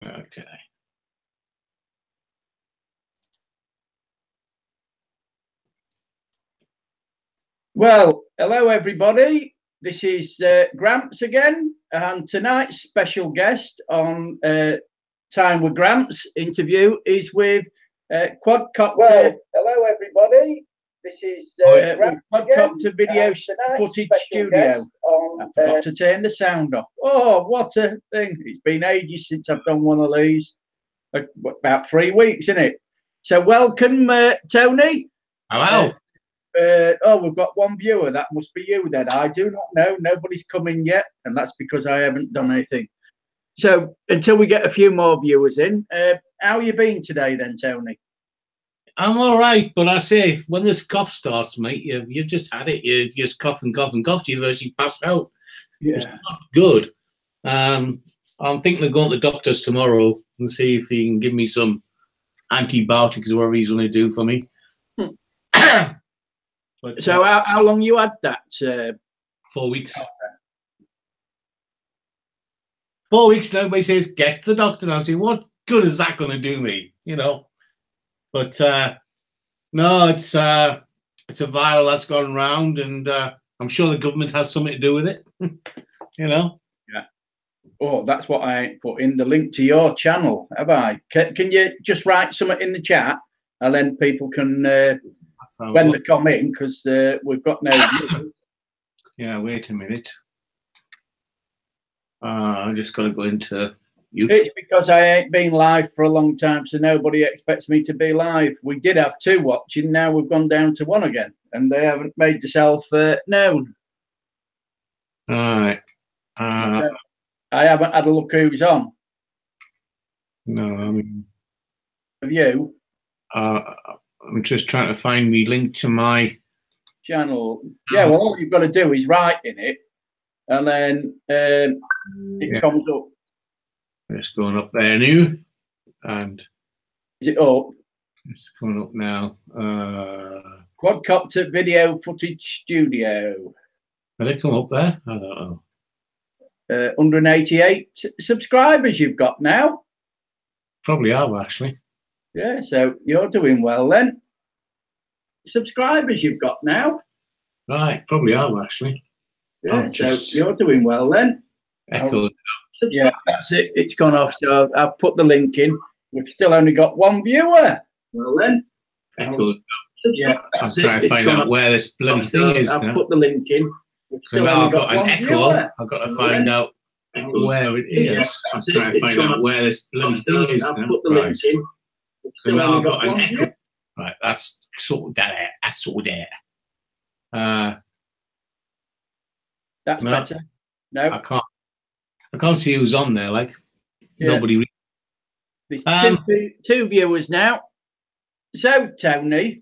Okay. Well, hello everybody. This is Gramps again, and tonight's special guest on Time with Gramps interview is with Quad Copter. Well, hello everybody. This is Quad Copter video footage studio. I forgot to turn the sound off. Oh, what a thing! It's been ages since I've done one of these. About 3 weeks, isn't it? So welcome, Tony. Hello. Oh, we've got one viewer. That must be you then. I do not know. Nobody's come in yet, and that's because I haven't done anything. So until we get a few more viewers in, how you been today then, Tony? I'm all right, but I say when this cough starts, mate, you just had it. You just cough and cough and cough till you actually pass out. Yeah. It's not good. I'm thinking of going to the doctor's tomorrow and see if he can give me some antibiotics or whatever he's going to do for me. But, so how long you had that? 4 weeks. 4 weeks. Nobody says get to the doctor. And I say, what good is that going to do me? You know. But no, it's a viral that's gone around, and I'm sure the government has something to do with it. You know. Yeah. Oh, that's what I put in the link to your channel. Have I? Can you just write something in the chat, and then people can. When they come in, because we've got no view. Yeah, wait a minute. I just got to go into YouTube. It's because I ain't been live for a long time, so nobody expects me to be live. We did have 2 watching, now we've gone down to 1 again, and they haven't made themselves known. All right. I haven't had a look who's on. No, I mean. Have you? I'm just trying to find the link to my channel. Yeah, well, all you've got to do is write in it, and then it comes up. It's going up there now, and is it up? It's coming up now. Quad Copter video footage studio. Did it come up there? I don't know. 188 subscribers you've got now. Probably have actually. Yeah, so you're doing well then. Subscribers you've got now. Right, probably are actually. Yeah, so you're doing well then. Echoed. Yeah, that's it. It's gone off. So I've put the link in. We've still only got 1 viewer. Well then. Echoed. Yeah, I'm trying to find out where this bloody thing is. I've put the link in. So now I've got an echo. I've got to find out where it is. I'm trying to find out where this bloody thing is. I've put the link in. So now I've got an echo. Right, that's sort of there. That's sort of there. That's better. No, I can't see who's on there. Like nobody. There's 2 viewers now. So Tony,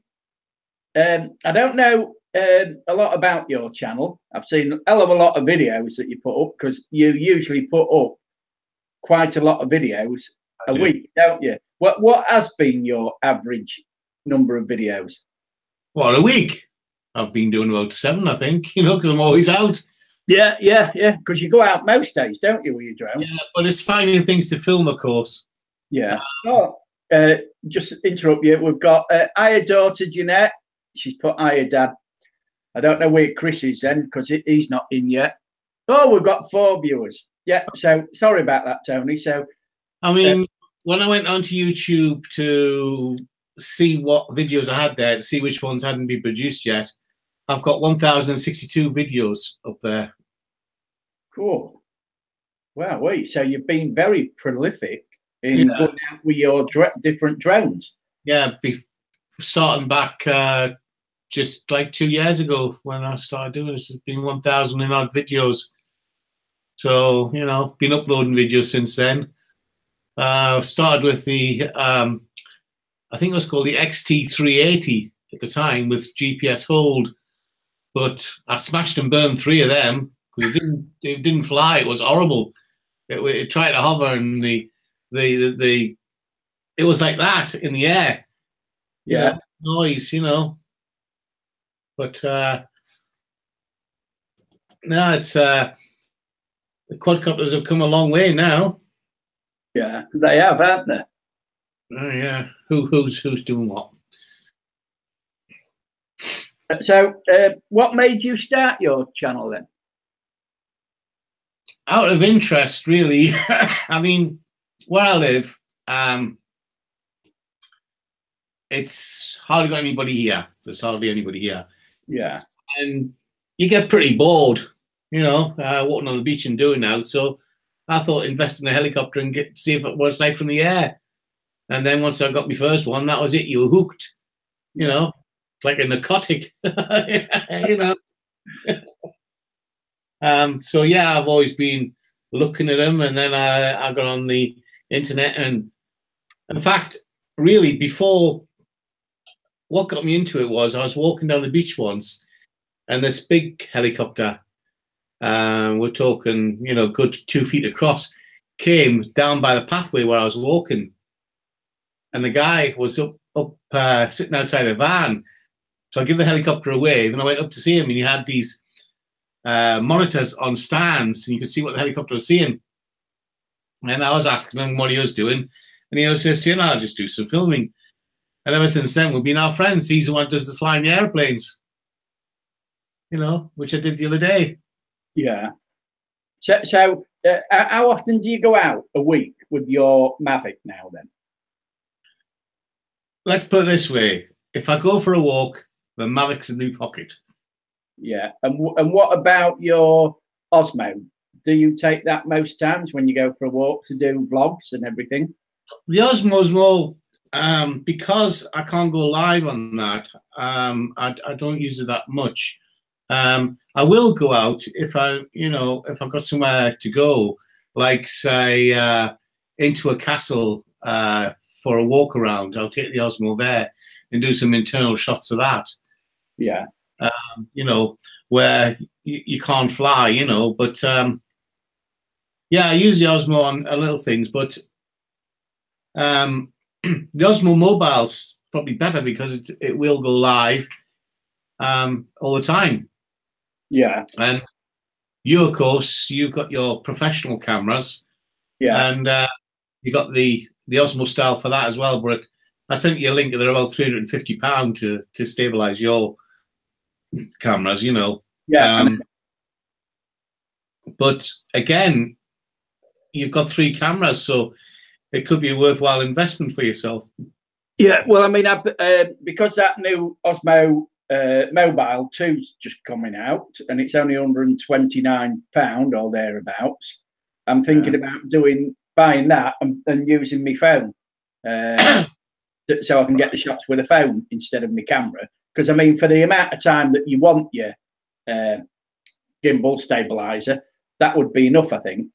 I don't know a lot about your channel. I've seen a hell of a lot of videos that you put up, because you usually put up quite a lot of videos a week, don't you? What has been your average number of videos? What, a week? I've been doing about 7, I think, you know, because I'm always out. Yeah, because you go out most days, don't you, with your drone? Yeah, but it's finding things to film, of course. Yeah. Just interrupt you. We've got Hiya daughter Jeanette. She's put Hiya dad. I don't know where Chris is then, because he's not in yet. Oh, we've got 4 viewers. Yeah, so sorry about that, Tony. So, I mean, when I went onto YouTube to see what videos I had there, to see which ones hadn't been produced yet, I've got 1,062 videos up there. Cool. Wow, wait. So you've been very prolific in going out with your different drones. Yeah, starting back just like 2 years ago when I started doing this. It's been 1,000 and odd videos. So, you know, been uploading videos since then. Started with the, I think it was called the XT380 at the time with GPS hold, but I smashed and burned 3 of them because it didn't fly. It was horrible. It tried to hover, and it was like that in the air. Yeah, noise, you know. But no, it's the quadcopters have come a long way now. 'Cause, you know, 'cause, you know, I've been doing it for a long time. Yeah, Yeah, they have, haven't they? Oh yeah. Who's doing what? So, what made you start your channel then? Out of interest, really. I mean, where I live, it's hardly got anybody here. There's hardly anybody here. Yeah. And you get pretty bored, walking on the beach and doing that. So I thought invest in a helicopter and see if it was like from the air. And then once I got my first one, that was it. You were hooked, like a narcotic, So yeah, I've always been looking at them, and then I got on the internet, and in fact, really, before, what got me into it was I was walking down the beach once, and this big helicopter, we're talking, good 2 feet across, came down by the pathway where I was walking, and the guy was up sitting outside a van. So I give the helicopter a wave, and I went up to see him, and he had these monitors on stands, and you could see what the helicopter was seeing. And I was asking him what he was doing, and he was just saying, I'll just do some filming. And ever since then, we've been our friends. He's the one who does the flying the airplanes, which I did the other day. Yeah. So how often do you go out a week with your Mavic now then? Let's put it this way. If I go for a walk, the Mavic's in the pocket. Yeah. And what about your Osmo? Do you take that most times when you go for a walk to do vlogs and everything? The Osmo's more, because I can't go live on that, I don't use it that much. I will go out if I've got somewhere to go, like say into a castle for a walk around. I'll take the Osmo there and do some internal shots of that. Yeah. Where you can't fly, but yeah, I use the Osmo on little things, but the Osmo Mobile's probably better because it will go live all the time. Yeah. And you, of course, you've got your professional cameras. Yeah. And you got the Osmo style for that as well. But I sent you a link. They're about £350 to stabilize your cameras, Yeah. But again, you've got 3 cameras, so it could be a worthwhile investment for yourself. Yeah. Well, I mean, because that new Osmo Mobile 2's just coming out, and it's only £129 or thereabouts. I'm thinking about buying that and using my phone, so I can get the shots with a phone instead of my camera. Because I mean, for the amount of time that you want your gimbal stabilizer, that would be enough, I think.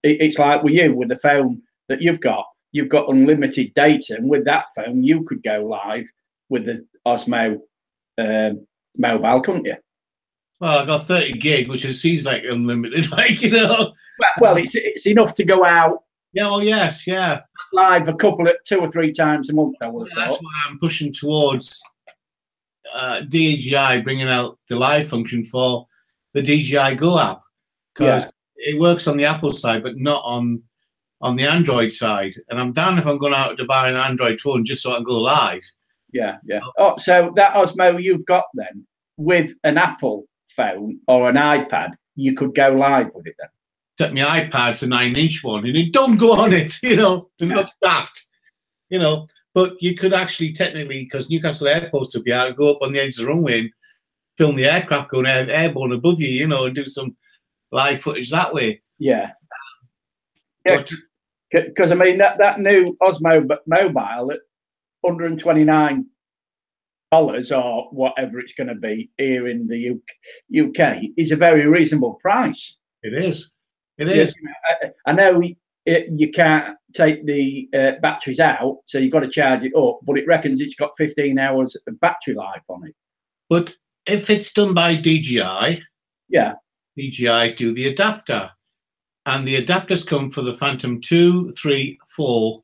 It's like with you, with the phone that you've got unlimited data, and with that phone, you could go live with the Osmo Mobile, couldn't you? Well, I got 30 gig, which seems like unlimited, Well, it's enough to go out. Yeah. Oh, yes. Yeah. Live 2 or 3 times a month. I would have thought. That's why I'm pushing towards DJI bringing out the live function for the DJI Go app, because it works on the Apple side, but not on the Android side. And I'm down if I'm going out to buy an Android phone just so I can go live. Yeah. Oh, so that Osmo you've got then, with an Apple phone or an iPad, you could go live with it then. Except my iPad's a 9-inch one, and it don't go on it, it looks daft, But you could actually technically, because Newcastle Airport's up here, go up on the edge of the runway and film the aircraft going airborne above you, and do some live footage that way. Yeah. Yeah. Because I mean that new Osmo Mobile at $129 or whatever it's going to be here in the UK is a very reasonable price. It is. It is. I know you can't take the batteries out, so you've got to charge it up, but it reckons it's got 15 hours of battery life on it. But if it's done by DJI, DJI do the adapter, and the adapters come for the Phantom 2, 3, 4,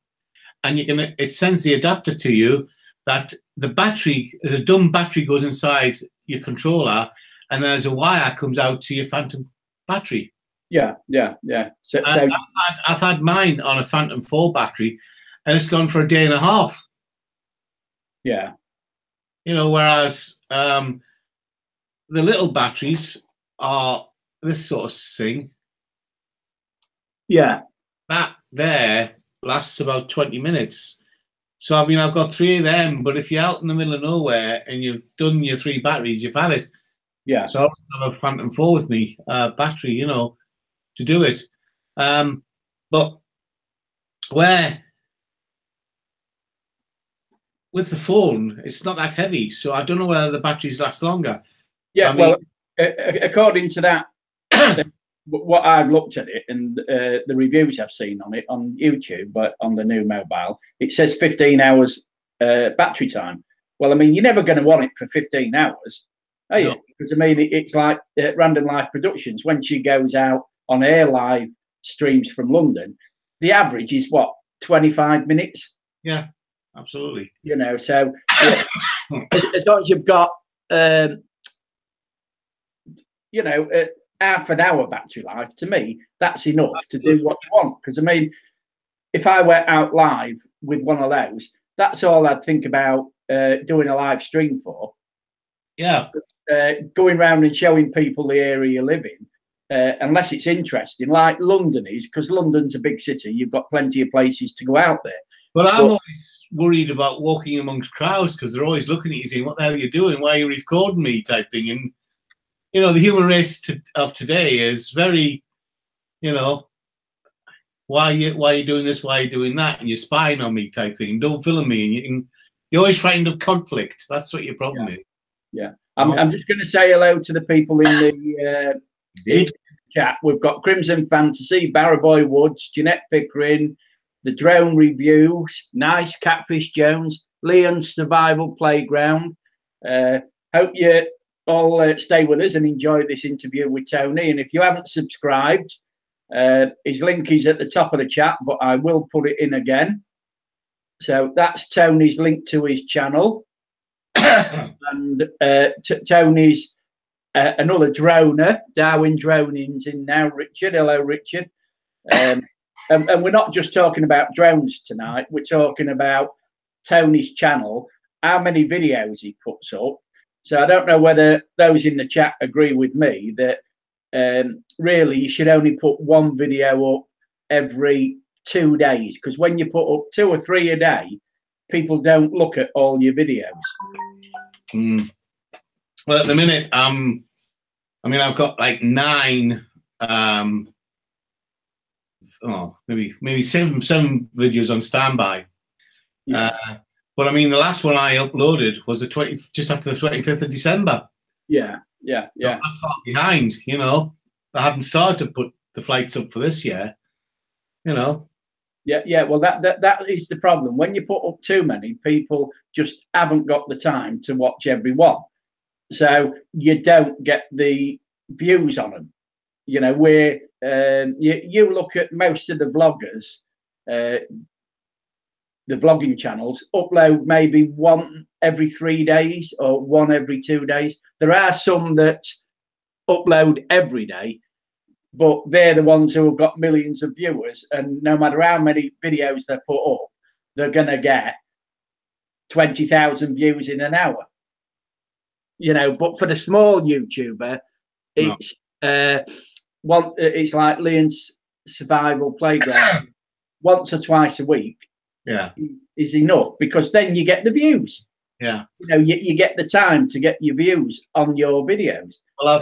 and it sends the adapter to you that the battery, the dumb battery goes inside your controller, and there's a wire comes out to your Phantom battery. Yeah, yeah, yeah. So I've had mine on a Phantom 4 battery, and it's gone for a day and a half. Yeah. You know, whereas the little batteries are this sort of thing. Yeah. That there lasts about 20 minutes. So, I mean, I've got 3 of them, but if you're out in the middle of nowhere and you've done your 3 batteries, you've had it. Yeah. So I also have a Phantom 4 with me, battery, you know, to do it. But where with the phone, it's not that heavy, so I don't know whether the batteries last longer. Yeah, I mean, well, according to that, what I've looked at it and the reviews I've seen on it on YouTube, but on the new mobile, it says 15 hours battery time. Well, I mean, you're never going to want it for 15 hours, are you? Because I mean, it's like Random Life Productions. When she goes out on air live streams from London, the average is what, 25 minutes? Yeah, absolutely. You know, so yeah, as long as you've got, you know, half an hour battery life, to me, that's enough to do what you want. Because I mean, if I went out live with one of those, that's all I'd think about doing a live stream for. Yeah. Going around and showing people the area you live in, unless it's interesting, like London is, because London's a big city. You've got plenty of places to go out there. But I'm always worried about walking amongst crowds because they're always looking at you saying, what the hell are you doing? Why are you recording me type thing? And, you know, the human race of today is very, you know, why are you doing this? Why are you doing that? And you're spying on me type thing. Don't film me. And you're always frightened of conflict. That's what your problem is. Yeah. I'm just going to say hello to the people in the chat. We've got Crimson Fantasy, Barraboy Woods, Jeanette Pickering, the Drone Reviews, Nice Catfish Jones, Leon's Survival Playground. Hope you all stay with us and enjoy this interview with Tony. And if you haven't subscribed, his link is at the top of the chat, but I will put it in again. So that's Tony's link to his channel. And Tony's another droner, Darwin Droning's in now. Richard, hello, Richard. And we're not just talking about drones tonight. We're talking about Tony's channel, how many videos he puts up. So I don't know whether those in the chat agree with me that really you should only put one video up every 2 days, because when you put up 2 or 3 a day, people don't look at all your videos. Well, at the minute, I mean, I've got like 9, maybe seven videos on standby. Yeah. But I mean, the last one I uploaded was just after the 25th of December. Yeah. So I'm far behind, you know. I haven't started to put the flights up for this year, you know. Yeah. Well, that is the problem. When you put up too many, people just haven't got the time to watch every one. So you don't get the views on them. You know, where you look at most of the vloggers, the vlogging channels upload maybe one every 3 days or one every 2 days. There are some that upload every day, but they're the ones who have got millions of viewers, and no matter how many videos they put up, they're going to get 20,000 views in an hour. You know, but for the small YouTuber, it's it's like Leon's Survival Playground. Once or twice a week is enough, because then you get the views. Yeah. You know, you get the time to get your views on your videos. Well,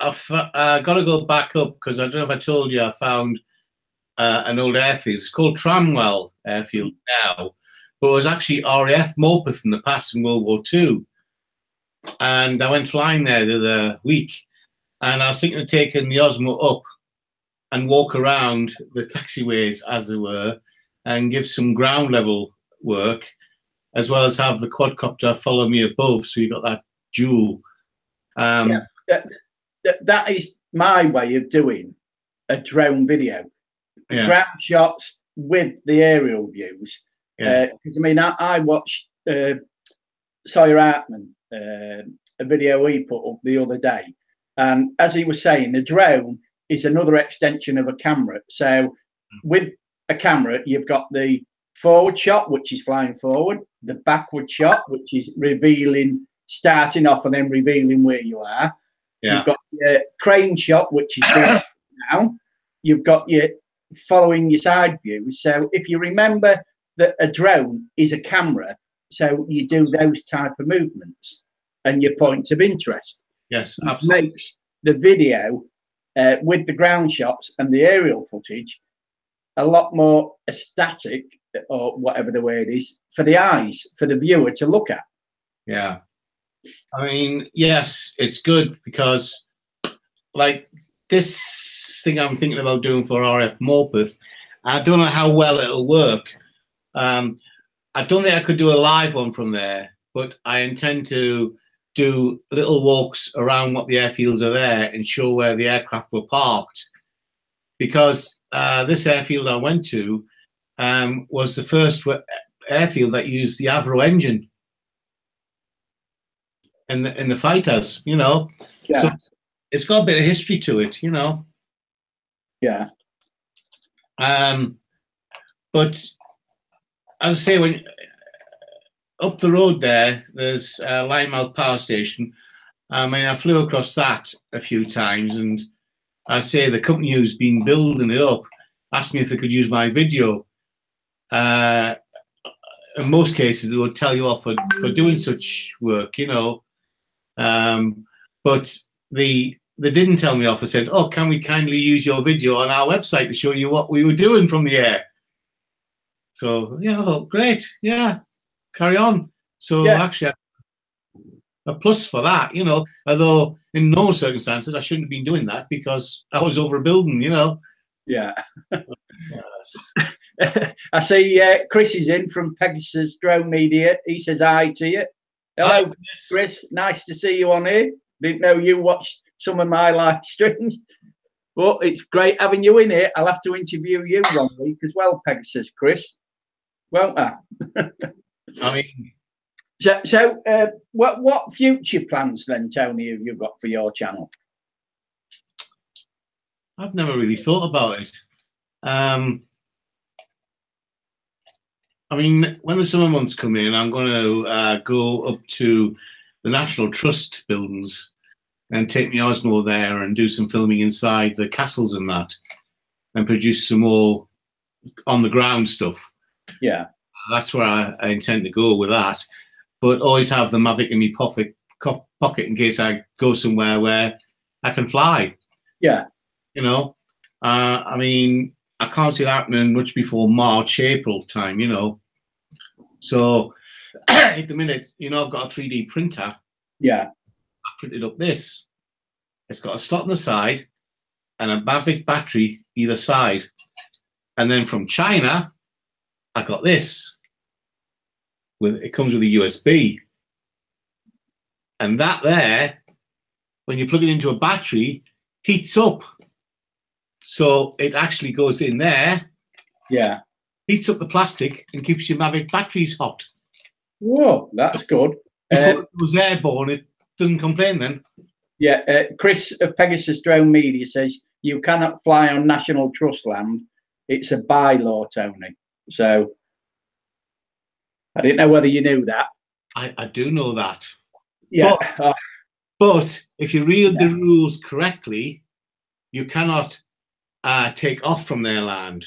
I've got to go back up, because I don't know if I told you I found an old airfield. It's called Tramwell Airfield now, but it was actually RAF Morpeth in the past in World War II. And I went flying there the other week, and I was thinking of taking the Osmo up and walk around the taxiways, as it were, and give some ground level work, as well as have the quadcopter follow me above, so you got that dual. That is my way of doing a drone video. Ground shots with the aerial views. Because I mean, I watched Sawyer Hartman, a video he put up the other day, and as he was saying, the drone is another extension of a camera. So with a camera, you've got the forward shot, which is flying forward, the backward shot, which is revealing, starting off and then revealing where you are. Yeah. You've got your crane shot, which is going down. You've got your following your side view. So if you remember that a drone is a camera, so you do those type of movements and your points of interest. Yes, it absolutely. Makes the video with the ground shots and the aerial footage a lot more aesthetic, or whatever the word is, for the eyes, for the viewer to look at. Yeah. I mean, yes, it's good because, like, this thing I'm thinking about doing for RF Morpeth, I don't know how well it'll work. I don't think I could do a live one from there, but I intend to do little walks around what the airfields are there and show where the aircraft were parked. Because this airfield I went to was the first airfield that used the Avro engine in the fighters, you know. Yeah. So it's got a bit of history to it, you know. Yeah. But as I say, when up the road there's Linemouth Power Station. I mean, I flew across that a few times, and I say the company who's been building it up asked me if they could use my video. In most cases, they would tell you off for doing such work, you know. But they didn't tell me off. They said, "Oh, can we kindly use your video on our website to show you what we were doing from the air?" So yeah, I thought, great, yeah, carry on. So yeah. Actually, a plus for that, you know. Although in normal circumstances, I shouldn't have been doing that because I was overbuilding, you know. Yeah. Yes. I see Chris is in from Pegasus Drone Media. He says hi to you. Hello, Hi, Chris. Nice to see you on here. Didn't know you watched some of my live streams, but it's great having you in here. I'll have to interview you one week as well, Pegasus, Chris. Won't I? I mean, so what future plans then, Tony, have you got for your channel? I've never really thought about it. I mean, when the summer months come in, I'm going to go up to the National Trust buildings and take my Osmo there and do some filming inside the castles and that, and produce some more on the ground stuff. Yeah. That's where I intend to go with that, but always have the Mavic in my pocket in case I go somewhere where I can fly. Yeah. You know, I mean, I can't see that happening much before March, April time, you know. So at the minute, you know, I've got a 3D printer. Yeah. I printed up this. It's got a slot on the side and a Mavic battery either side. And then from China, I got this. It comes with a USB. And that there, when you plug it into a battery, heats up. So it actually goes in there. Yeah. Heats up the plastic and keeps your Mavic batteries hot. Whoa, that's good. Before it was airborne, it doesn't complain then. Yeah, Chris of Pegasus Drone Media says you cannot fly on National Trust land. It's a bylaw, Tony. So I didn't know whether you knew that. I do know that. Yeah. But if you read the rules correctly, you cannot take off from their land.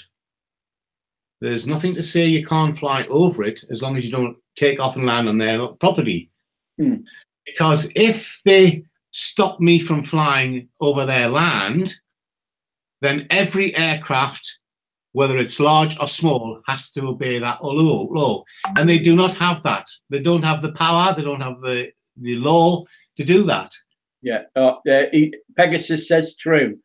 There's nothing to say you can't fly over it as long as you don't take off and land on their property. Because if they stop me from flying over their land, then every aircraft, whether it's large or small, has to obey that law. And they do not have that. They don't have the power. They don't have the law to do that. Yeah. Pegasus says true.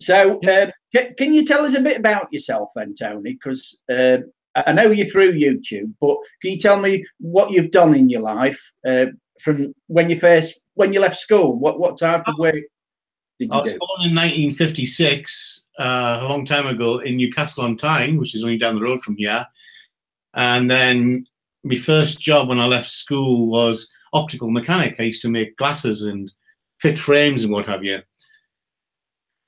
So can you tell us a bit about yourself then, Tony? Because I know you're through YouTube, but can you tell me what you've done in your life from when you left school? What type of work did you do? I was born in 1956, a long time ago, in Newcastle on Tyne, which is only down the road from here. And then my first job when I left school was optical mechanic. I used to make glasses and fit frames and what have you.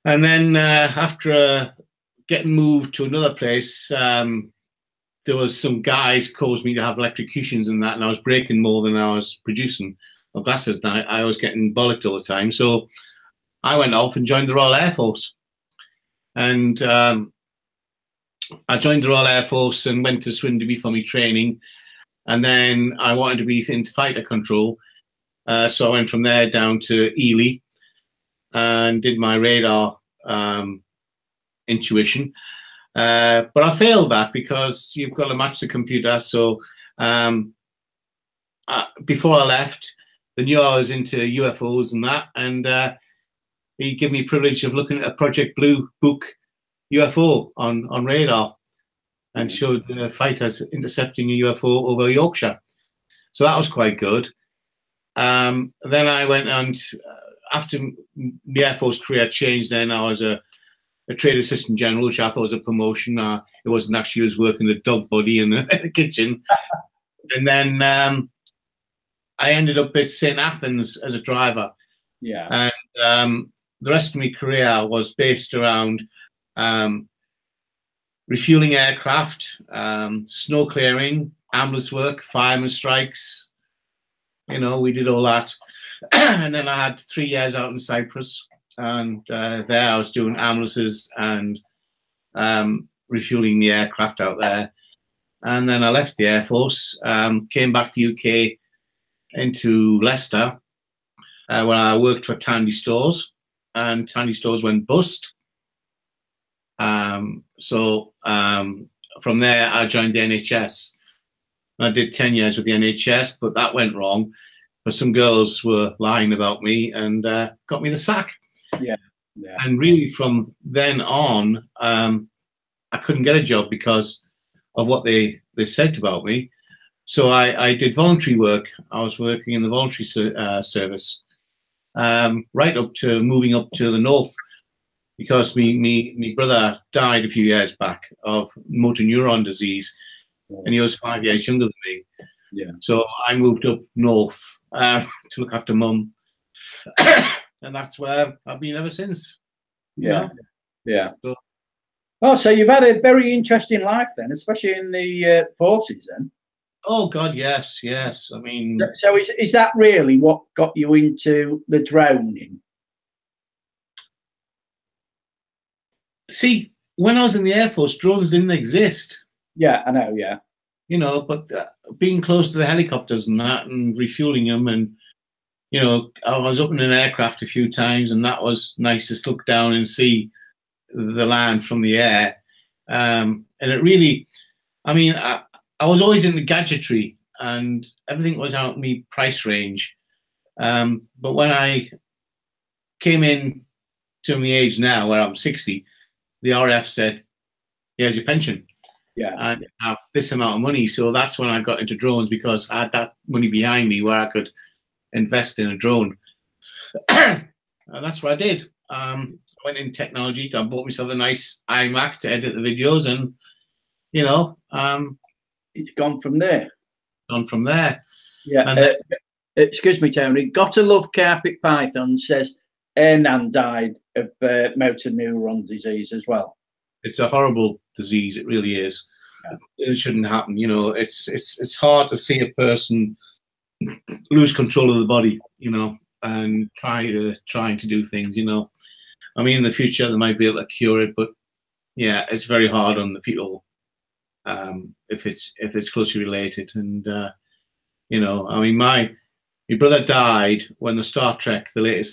And then after getting moved to another place, there was some guys caused me to have electrocutions and that, and I was breaking more than I was producing of glasses. And I was getting bollocked all the time. So I went off and joined the Royal Air Force. And I joined the Royal Air Force and went to Swindon for my training. And then I wanted to be into fighter control. So I went from there down to Ely and did my radar intuition. But I failed that because you've got to match the computer. So before I left, they knew I was into UFOs and that. And he gave me the privilege of looking at a Project Blue book UFO on radar and showed the fighters intercepting a UFO over Yorkshire. So that was quite good. Then I went on after the Air Force career changed. Then I was a trade assistant general, which I thought was a promotion. It wasn't actually. I was working the dog body in the kitchen. And then I ended up at St. Athens as a driver. Yeah. And the rest of my career was based around refueling aircraft, snow clearing, ambulance work, fireman strikes. You know, we did all that. And then I had 3 years out in Cyprus. And there I was doing ambulances and refueling the aircraft out there. And then I left the Air Force, came back to UK into Leicester, where I worked for Tandy Stores. And Tandy Stores went bust. So from there, I joined the NHS. I did 10 years with the NHS, but that went wrong because some girls were lying about me and got me the sack. Yeah. Yeah. And really from then on, I couldn't get a job because of what they said about me. So I did voluntary work. I was working in the voluntary service right up to moving up to the north because me brother died a few years back of motor neuron disease, and he was 5 years younger than me. Yeah. So I moved up north to look after mum, and that's where I've been ever since. Yeah. You know? Yeah. So, oh, so you've had a very interesting life then, especially in the forces then. oh God, yes, yes. I mean, So is that really what got you into the droning? see, when I was in the Air Force, drones didn't exist. Yeah, I know. Yeah. You know, but being close to the helicopters and that and refueling them, and you know, I was up in an aircraft a few times, and that was nice to look down and see the land from the air. And it really, I mean, I was always into gadgetry, and everything was out in my price range. But when I came in to my age now, where I'm 60, the RF said, "Here's your pension." Yeah. And have this amount of money. So that's when I got into drones because I had that money behind me where I could invest in a drone. And that's what I did. I went in technology. I bought myself a nice iMac to edit the videos, and you know, It's gone from there. gone from there. Yeah. And then, Excuse me, Tony. Gotta love Carpet Python says Ernan died of motor neuron disease as well. it's a horrible disease. It really is. Yeah. It shouldn't happen. You know, it's hard to see a person lose control of the body, you know, and trying to do things, you know. I mean, in the future they might be able to cure it, but yeah, it's very hard on the people if it's closely related. And you know, I mean, my brother died when the Star Trek, the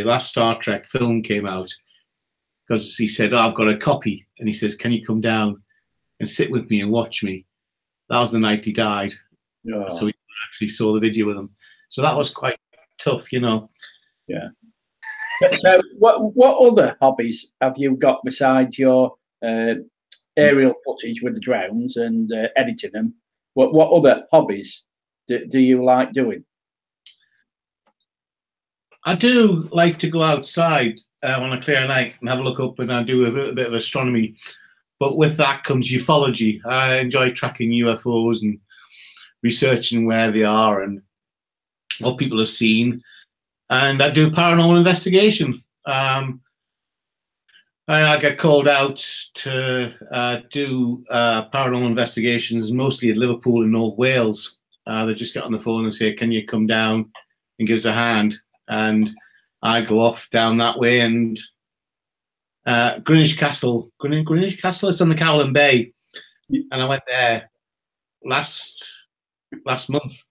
last Star Trek film came out, because he said, "Oh, I've got a copy," and he says, "Can you come down and sit with me and watch me?" That was the night he died. Oh. So we actually saw the video with him. So that was quite tough, you know. Yeah. So what other hobbies have you got besides your aerial footage with the drones and editing them? What other hobbies do you like doing? I do like to go outside on a clear night and have a look up, and I do a bit of astronomy. But with that comes ufology. I enjoy tracking UFOs and researching where they are and what people have seen. And I do paranormal investigation. I get called out to do paranormal investigations, mostly at Liverpool and North Wales. They just get on the phone and say, "Can you come down and give us a hand?" And I go off down that way, and Greenwich Castle. It's on the Cowlin Bay, and I went there last month,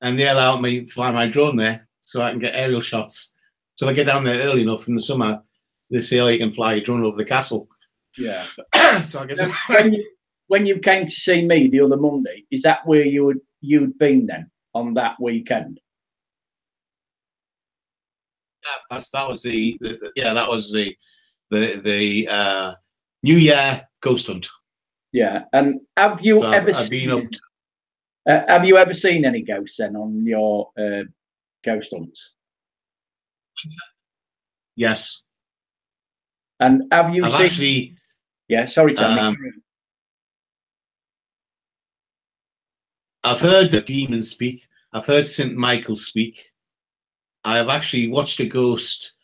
and they allowed me to fly my drone there so I can get aerial shots. So if I get down there early enough in the summer, they say, "Oh, you can fly your drone over the castle." Yeah. So I get when you came to see me the other Monday, is that where you'd been then on that weekend? Yeah, that was the New Year ghost hunt. Yeah, and have you ever seen any ghosts then on your ghost hunts? Yes. And have you seen? Actually, yeah, sorry, Tommy. I've heard the demons speak. I've heard St. Michael speak. I have actually watched a ghost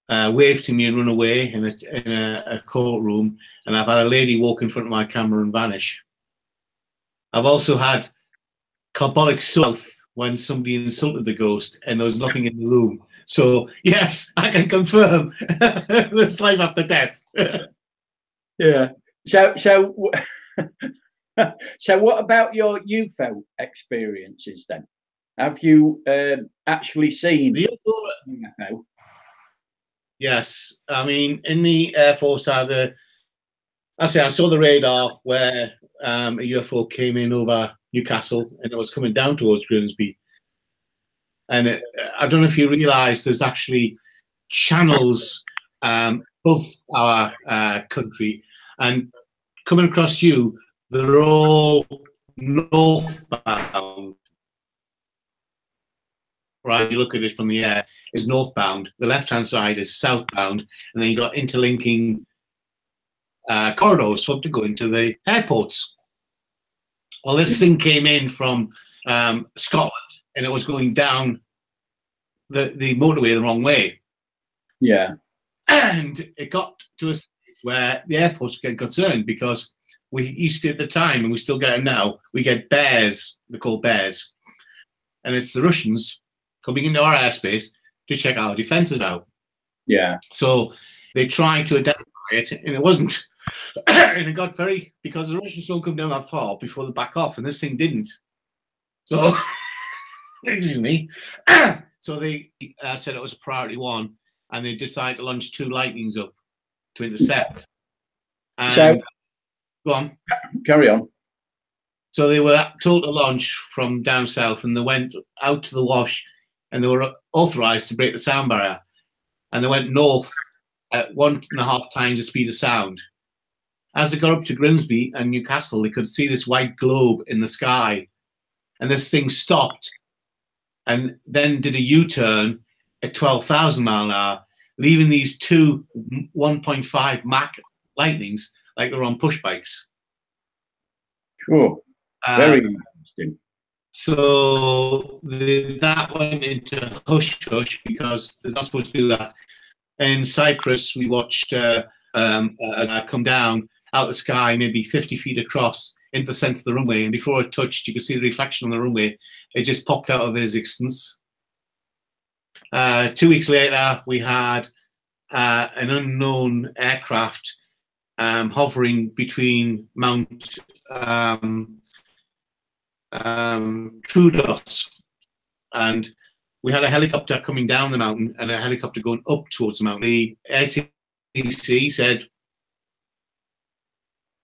wave to me and run away in a courtroom, and I've had a lady walk in front of my camera and vanish. I've also had carbolic south when somebody insulted the ghost and there was nothing in the room. So yes, I can confirm there's life after death. Yeah. So what about your UFO experiences then? Have you actually seen the UFO? Yes, I mean in the Air Force, I saw the radar where a UFO came in over Newcastle and it was coming down towards Grimsby. And I don't know if you realise there's actually channels above our country, and coming across you, they're all northbound. Right, you look at it from the air, is northbound. The left-hand side is southbound, and then you got interlinking corridors for to go into the airports. Well, this thing came in from Scotland, and it was going down the motorway the wrong way. Yeah. And it got to a stage where the Air Force get concerned because we used to at the time, and we still get it now, we get bears, they're called bears. And it's the Russians coming into our airspace to check our defenses out. Yeah. So they tried to identify it, and it wasn't. And it got because the Russians don't come down that far before they back off, and this thing didn't. So, excuse me. So they said it was priority one, and they decided to launch 2 lightnings up to intercept. And so, go on. Carry on. So they were told to launch from down south, and they went out to the Wash, and they were authorised to break the sound barrier. And they went north at 1.5 times the speed of sound. As they got up to Grimsby and Newcastle, they could see this white globe in the sky. And this thing stopped and then did a U-turn at 12,000 miles an hour, leaving these 2 1.5 Mach lightnings like they're on push bikes. Cool. Very interesting. So that went into hush hush because they're not supposed to do that. In Cyprus, we watched come down out of the sky, maybe 50 feet across into the centre of the runway, and before it touched, you could see the reflection on the runway. It just popped out of existence. 2 weeks later, we had an unknown aircraft hovering between Mount Troodos, and we had a helicopter coming down the mountain and a helicopter going up towards the mountain. The ATC said,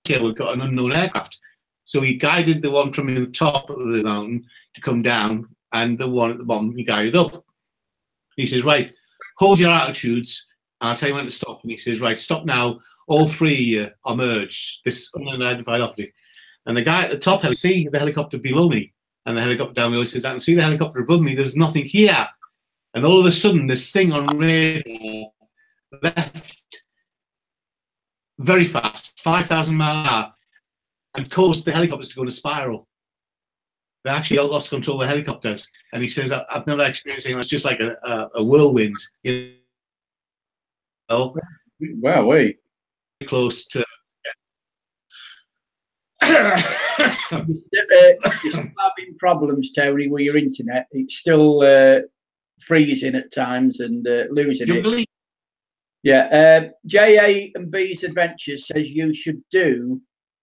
"Yeah, we've got an unknown aircraft." So he guided the one from the top of the mountain to come down, and the one at the bottom he guided up. He says, "Right, hold your attitudes, and I'll tell you when to stop." And he says, "Right, stop now. All 3 are merged, this unidentified object." And the guy at the top, I see the helicopter below me, and the helicopter down below. He says, "I can see the helicopter above me. There's nothing here." And all of a sudden, this thing on radar left very fast, 5,000 miles an hour, and caused the helicopters to go in a spiral. They actually lost control of the helicopters. And he says, "I've never experienced anything. It's just like a whirlwind, you know." Well, we close to. you're still having problems, Tony, with your internet. It's still freezing at times and losing it. Yeah, JA and B's Adventures says you should do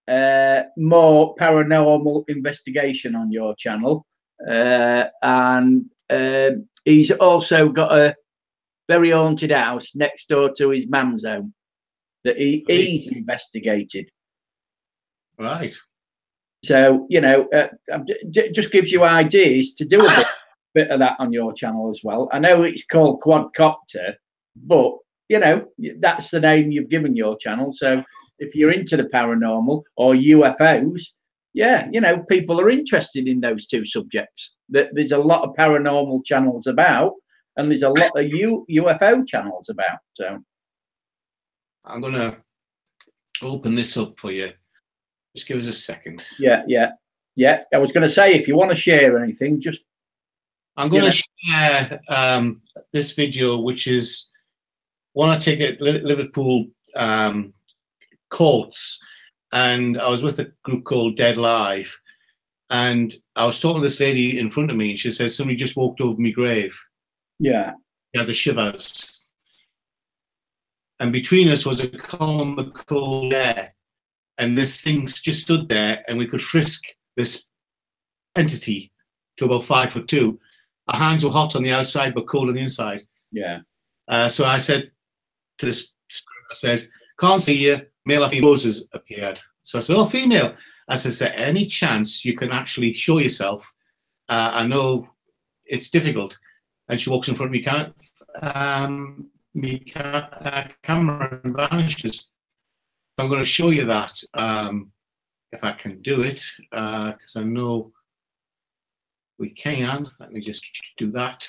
more paranormal investigation on your channel, and he's also got a very haunted house next door to his mum's home that he's investigated. Right. So, you know, just gives you ideas to do a bit of that on your channel as well. I know it's called Quad Copter, but, you know, that's the name you've given your channel. So if you're into the paranormal or UFOs, yeah, you know, people are interested in those two subjects. There's a lot of paranormal channels about, and there's a lot of UFO channels about. So I'm going to open this up for you. Just give us a second. Yeah. I was going to say, if you want to share anything, just. I'm going to share this video, which is one I take at Liverpool courts, and I was with a group called Dead Live, and I was talking to this lady in front of me, and she says, somebody just walked over my grave. Yeah. Yeah, the shivers. And between us was a column of cold air, and this thing just stood there, and we could frisk this entity to about 5'2". Our hands were hot on the outside, but cold on the inside. Yeah. So I said to this, I said, can't see you, male or female has appeared. So I said, oh, female. I said, is there any chance you can actually show yourself? I know it's difficult. And she walks in front of me, camera and vanishes. I'm going to show you that if I can do it, because I know we can. Let me just do that.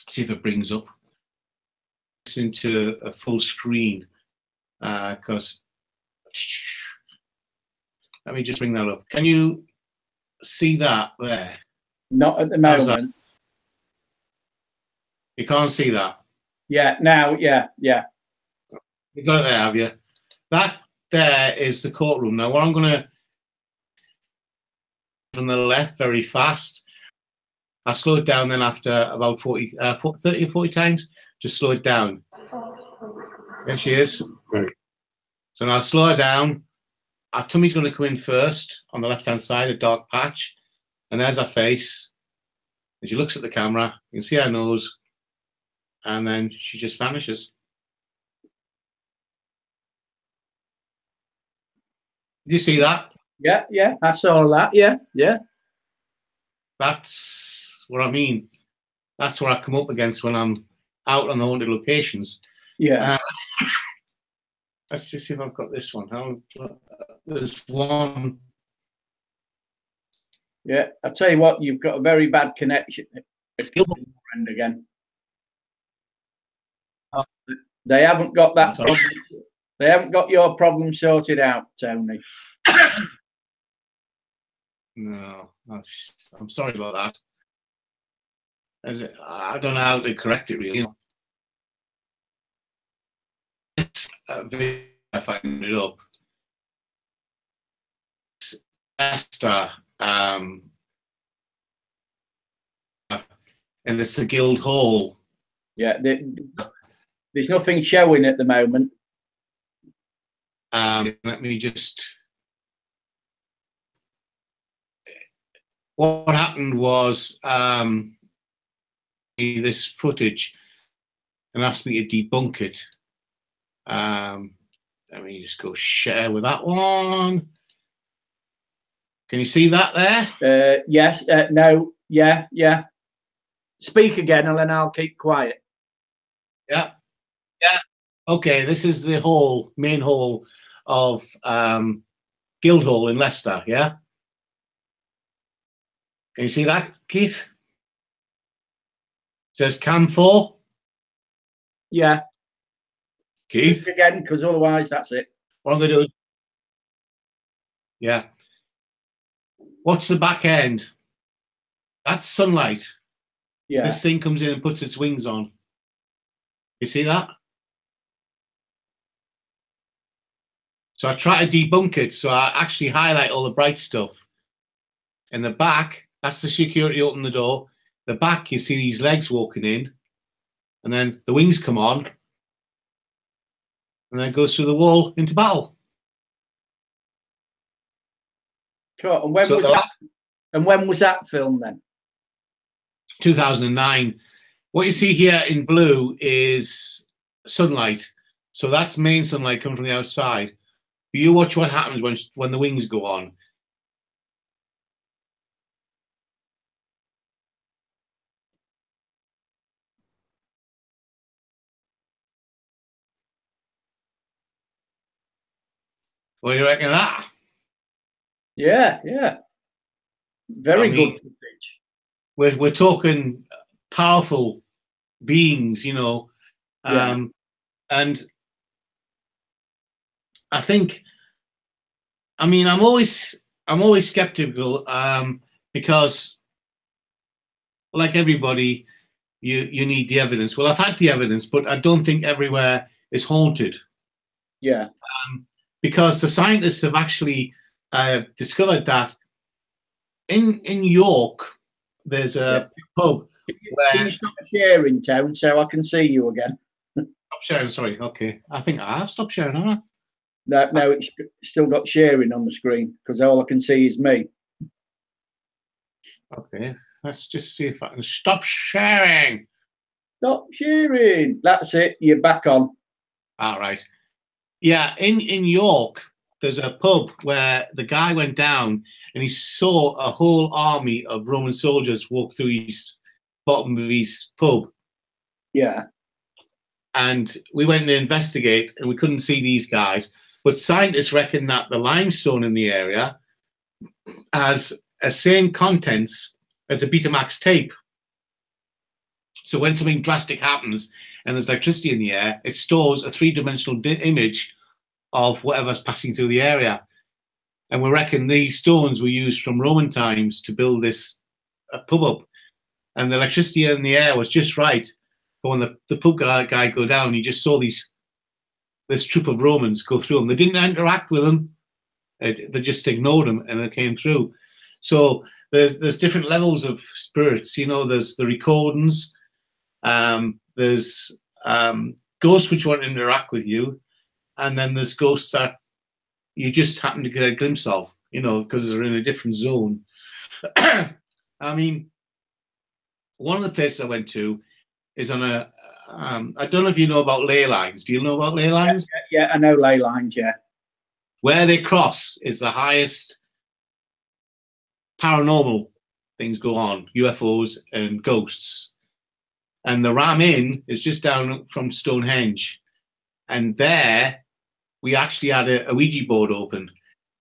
See if it brings up. It's into a full screen, because let me just bring that up. Can you see that there? Not at the moment. You can't see that? Yeah, now, yeah. You got it there, have you? That there is the courtroom. Now, what I'm going to from the left very fast. I slowed down then after about 30 or 40 times. Just slow it down. There she is. Right. So now slow her down. Our tummy's going to come in first on the left-hand side, a dark patch. And there's her face. And she looks at the camera. You can see her nose. And then she just vanishes. Did you see that? Yeah, I saw that. Yeah. That's what I mean. That's what I come up against when I'm out on the haunted locations. Yeah. Let's just see if I've got this one. There's one. Yeah, I tell you what, you've got a very bad connection. Friend again. They haven't got that problem. They haven't got your problem sorted out, Tony. No, I'm sorry about that. I don't know how to correct it really. I find it up. Esther, and it's the Guild Hall. Yeah, there's nothing showing at the moment. Let me just. What happened was this footage and asked me to debunk it. Let me just go share with that one. Can you see that there? Yes. No. Yeah. Speak again, and then I'll keep quiet. Yeah. Okay, this is the main hall of Guildhall in Leicester. Yeah. Can you see that, Keith? It says Cam 4. Yeah. Keith? Speak again, because otherwise that's it. What I'm going to do. Yeah. What's the back end? That's sunlight. Yeah. This thing comes in and puts its wings on. You see that? So I try to debunk it. So I actually highlight all the bright stuff. In the back, that's the security open the door. The back, you see these legs walking in, and then the wings come on, and then it goes through the wall into battle. Cool. And when, so was that, and when was that film then? 2009. What you see here in blue is sunlight. So that's main sunlight coming from the outside. But you watch what happens when the wings go on. What do you reckon of that? Yeah, yeah. Very good footage. We're talking powerful beings, you know. Yeah. And I think, I mean, I'm always skeptical because, like everybody, you need the evidence. Well, I've had the evidence, but I don't think everywhere is haunted. Yeah. Because the scientists have actually discovered that in York, there's a pub where... Can you stop sharing, Town, so I can see you again? Stop sharing, sorry. Okay. I think I have stopped sharing, haven't I? No, it's still got sharing on the screen because all I can see is me. Okay. Let's just see if I can stop sharing. Stop sharing. That's it. You're back on. All right. Yeah, in York, there's a pub where the guy went down and he saw a whole army of Roman soldiers walk through his bottom of his pub. Yeah. And we went to investigate and we couldn't see these guys. But scientists reckon that the limestone in the area has the same contents as a Betamax tape. So when something drastic happens and there's electricity in the air, it stores a three-dimensional image of whatever's passing through the area. And we reckon these stones were used from Roman times to build this pub up. And the electricity in the air was just right. But when the pub guy go down, he just saw this troop of Romans go through them. They didn't interact with them. They just ignored them and it came through. So there's different levels of spirits. You know, there's the recordings. There's ghosts which want to interact with you. And then there's ghosts that you just happen to get a glimpse of, you know, because they're in a different zone. I mean, one of the places I went to is on a, I don't know if you know about ley lines. Do you know about ley lines? Yeah, I know ley lines, yeah. Where they cross is the highest paranormal things go on, UFOs and ghosts. And the Ram Inn is just down from Stonehenge. And there, we actually had a Ouija board open. And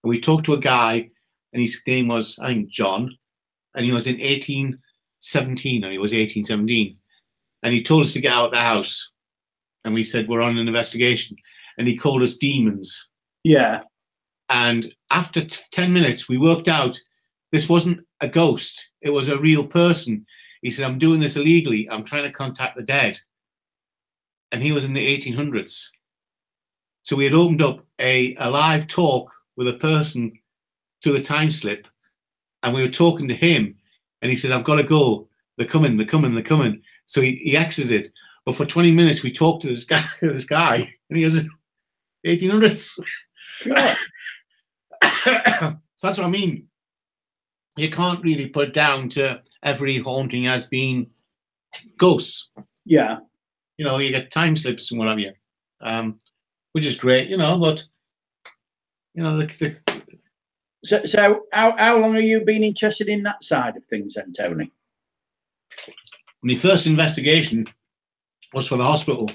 we talked to a guy, and his name was, I think, John. And he was in 1817, or he was 1817. And he told us to get out of the house. And we said, we're on an investigation. And he called us demons. Yeah. And after 10 minutes, we worked out this wasn't a ghost. It was a real person. He said, I'm doing this illegally. I'm trying to contact the dead. And he was in the 1800s. So we had opened up a live talk with a person through the time slip. And we were talking to him. And he said, I've got to go. They're coming, they're coming, they're coming. So he exited. But for 20 minutes, we talked to this guy, and he was 1800s. Yeah. So that's what I mean. You can't really put it down to every haunting as being ghosts. Yeah. You know, you get time slips and what have you, which is great, you know, but, you know, So how long have you been interested in that side of things then, Tony? My first investigation was for the hospital,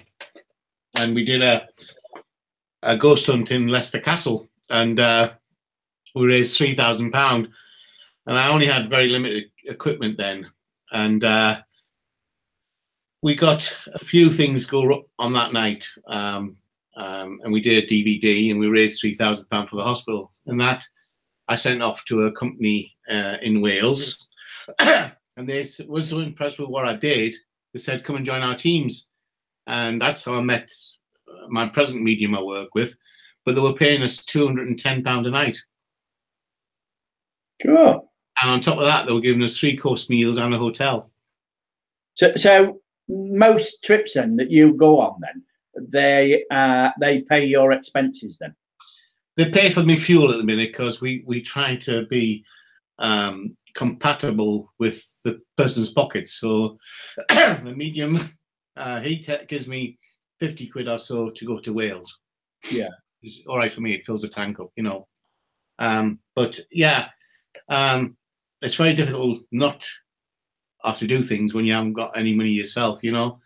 and we did a ghost hunt in Leicester Castle, and we raised £3,000, and I only had very limited equipment then, and we got a few things go on that night, and we did a DVD, and we raised £3,000 for the hospital, and that I sent off to a company in Wales, and they were so impressed with what I did, they said, come and join our teams. And that's how I met my present medium I work with. but they were paying us £210 a night. Cool. And on top of that, they were giving us 3-course meals and a hotel. So most trips then that you go on, then they pay your expenses then? They pay for me fuel at the minute because we try to be compatible with the person's pockets. So the medium, he gives me 50 quid or so to go to Wales. Yeah. It's all right for me. It fills the tank up, you know. But yeah, it's very difficult not have to do things when you haven't got any money yourself, you know.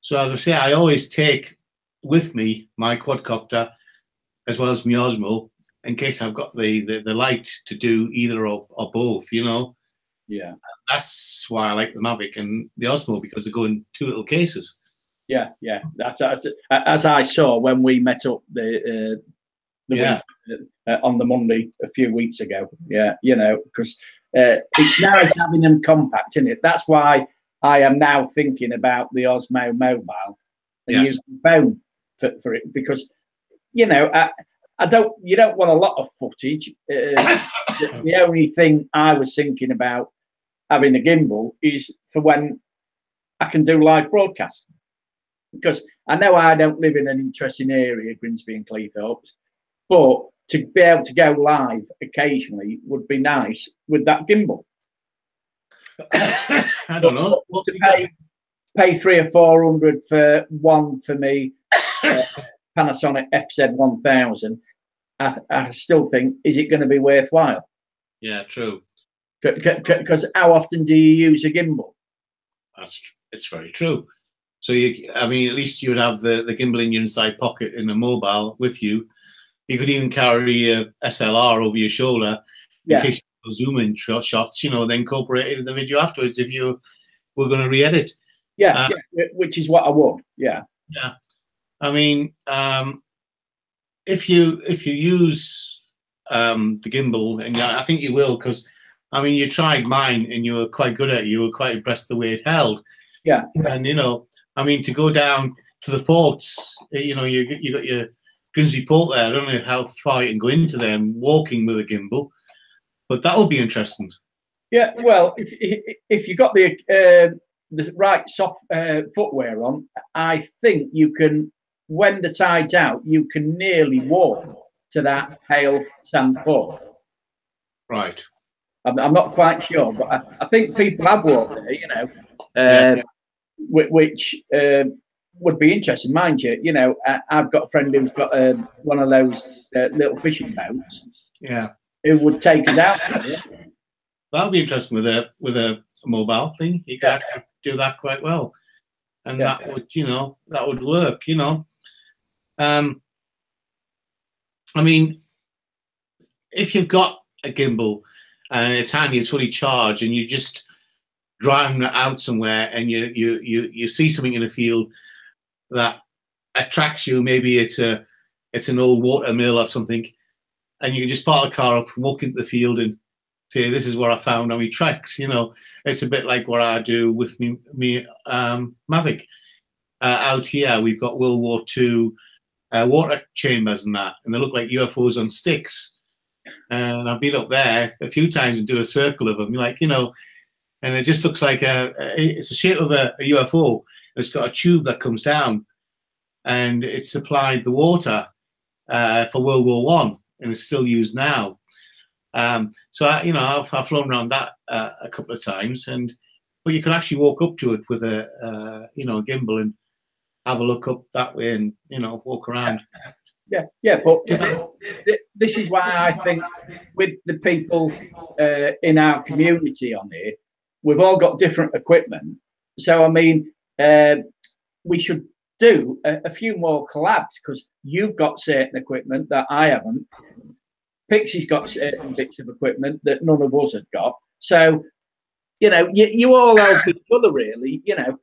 So as I say, I always take with me my quadcopter as well as my Osmo in case I've got the light to do either or both, you know. Yeah. That's why I like the Mavic and the Osmo, because they go in 2 little cases. Yeah, yeah. That's as I saw when we met up the week on the Monday a few weeks ago. Yeah, you know, because it's nice having them compact, isn't it? That's why I am now thinking about the Osmo Mobile and using phone for it, because you know you don't want a lot of footage. The only thing I was thinking about having a gimbal is for when I can do live broadcasting, because I know I don't live in an interesting area, Grimsby and Cleethorpes, but to be able to go live occasionally would be nice with that gimbal. I don't know. To pay 300 or 400 for one for me, Panasonic FZ1000, I still think, is it going to be worthwhile? Yeah, true. Because how often do you use a gimbal? It's very true. So I mean, at least you would have the gimbal in your inside pocket in a mobile with you. You could even carry a SLR over your shoulder in case you zoom in shots, you know, then incorporate it in the video afterwards if you were going to re-edit. Yeah, which is what I would. Yeah. Yeah. I mean, if you use the gimbal, and I think you will, because I mean, you tried mine and you were quite good at it. You were quite impressed the way it held. Yeah. And you know, I mean, to go down to the ports, you know, you got your Grimsby port there. I don't know how far you can go into there and walking with a gimbal, but that would be interesting. Yeah, well, if you got the right soft footwear on, I think you can, when the tide's out, you can nearly walk to that hail sand fort. Right. I'm not quite sure, but I think people have walked there, you know, which would be interesting. Mind you, you know, I've got a friend who's got one of those little fishing boats. Yeah. Who would take us out there. That would be interesting with a mobile thing. You could actually do that quite well, and that would, you know, that would work. You know, I mean, if you've got a gimbal and it's handy, it's fully charged, and you just driving out somewhere and you see something in the field that attracts you, maybe it's an old water mill or something, and you can just park the car up, walk into the field and say, this is what I found on my tracks. You know, it's a bit like what I do with me Mavic. Out here, we've got World War II water chambers and that, and they look like UFOs on sticks. And I've been up there a few times and do a circle of them, like, you know, and it just looks like it's the shape of a UFO. It's got a tube that comes down, and it's supplied the water for World War One, and it's still used now. So you know, I've flown around that a couple of times, but you can actually walk up to it with a you know, a gimbal and have a look up that way, and you know, walk around. Yeah, but you know, this is why I think with the people in our community on here, we've all got different equipment. So I mean, we should do a few more collabs, because you've got certain equipment that I haven't. Pixie's got certain bits of equipment that none of us have got. So, you know, you all help each other, really, you know,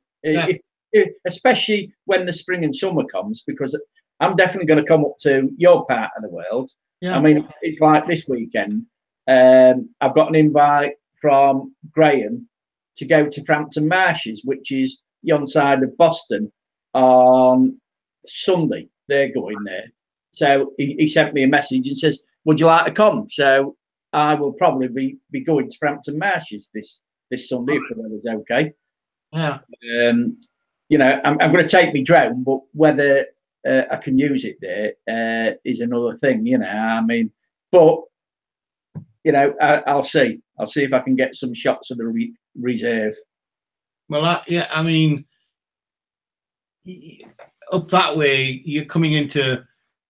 especially when the spring and summer comes, because I'm definitely going to come up to your part of the world. I mean, it's like this weekend. I've got an invite from Graham to go to Frampton Marshes, which is yon side of Boston, on Sunday. They're going there. So he sent me a message and says, "Would you like to come?" So I will probably be going to Frampton Marshes this Sunday if the weather's okay. Yeah. You know, I'm going to take my drone, but whether I can use it there is another thing. You know, I mean, but you know, I'll see. I'll see if I can get some shots of the reserve. Well, yeah, I mean, up that way, you're coming into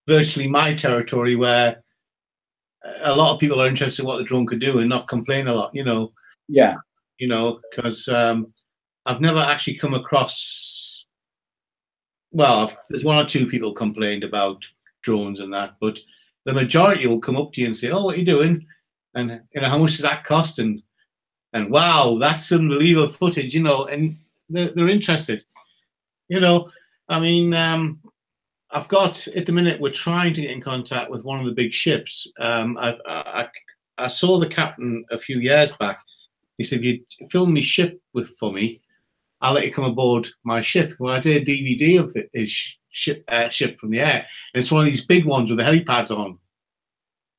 virtually my territory where a lot of people are interested in what the drone could do and not complain a lot, you know. Yeah. You know, because I've never actually come across, well, there's one or two people complained about drones and that, but the majority will come up to you and say, "Oh, what are you doing? And, you know, how much does that cost?" And wow, that's unbelievable footage, you know, and they're interested. You know, I mean, I've got, at the minute, we're trying to get in contact with one of the big ships. I saw the captain a few years back. He said, "If you film me ship for me, I'll let you come aboard my ship." Well, I did a DVD of his ship from the air. And it's one of these big ones with the helipads on.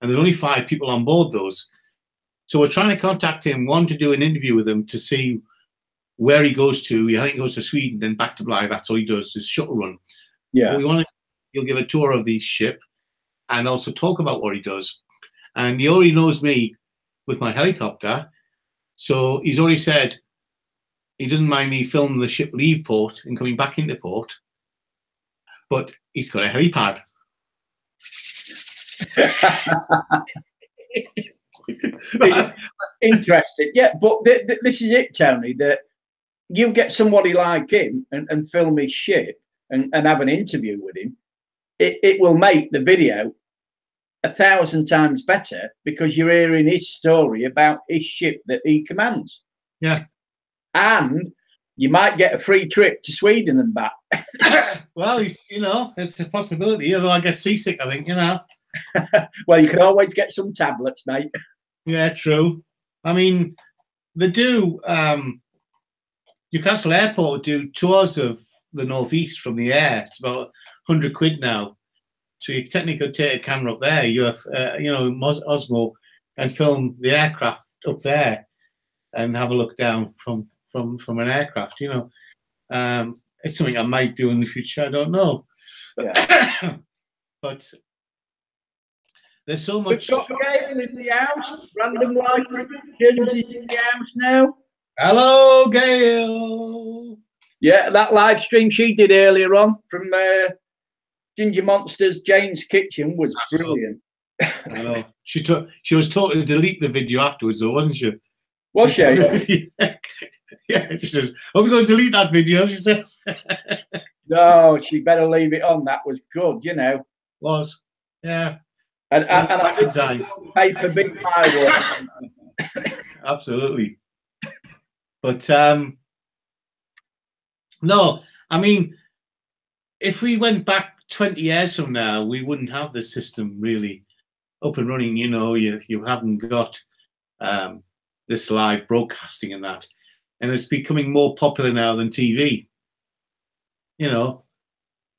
And there's only 5 people on board those. So we're trying to contact him, one, to do an interview with him to see where he goes to. I think he goes to Sweden, then back to Blythe. That's all he does, is shuttle run. Yeah. But we want to, he'll give a tour of the ship and also talk about what he does. And he already knows me with my helicopter. So he's already said he doesn't mind me filming the ship leave port and coming back into port, but he's got a helipad. Interesting. Yeah, but this is it, Tony, that you get somebody like him and film his ship and have an interview with him, it will make the video 1,000 times better because you're hearing his story about his ship that he commands. Yeah. And you might get a free trip to Sweden and back. Well, you know, it's a possibility, although I get seasick, I think, you know. Well, you can always get some tablets, mate. Yeah, true. I mean, they do, Newcastle Airport do tours of the northeast from the air. It's about 100 quid now. So you technically could take a camera up there, you have, you know, Osmo, and film the aircraft up there and have a look down from an aircraft, you know. It's something I might do in the future, I don't know. Yeah. But there's so much. We've got Gail in the house. Random Life Productions is in the house now. Hello, Gail. Yeah, that live stream she did earlier on from Ginger Monster's Jane's Kitchen was brilliant. I know. She was told to delete the video afterwards, though, wasn't she? Was she? Yeah, she says, "Are we going to delete that video?" She says. No, she better leave it on. That was good, you know. Was, yeah. And I think time. Pay for big fireworks. Absolutely. But no, I mean, if we went back 20 years from now, we wouldn't have this system really up and running. You know, you haven't got this live broadcasting and that. And it's becoming more popular now than TV, you know,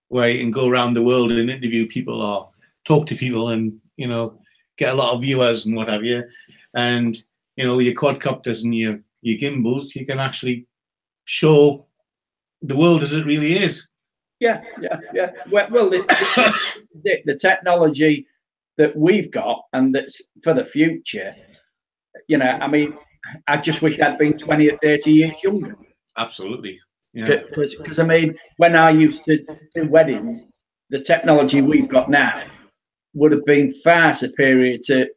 where you can go around the world and interview people or talk to people and, you know, get a lot of viewers and what have you. And, you know, your quadcopters and your gimbals, you can actually show the world as it really is. Yeah. Well, the technology that we've got and that's for the future, you know, I mean, I just wish I'd been 20 or 30 years younger. Absolutely. Yeah. Because I mean, when I used to do weddings, the technology we've got now would have been far superior to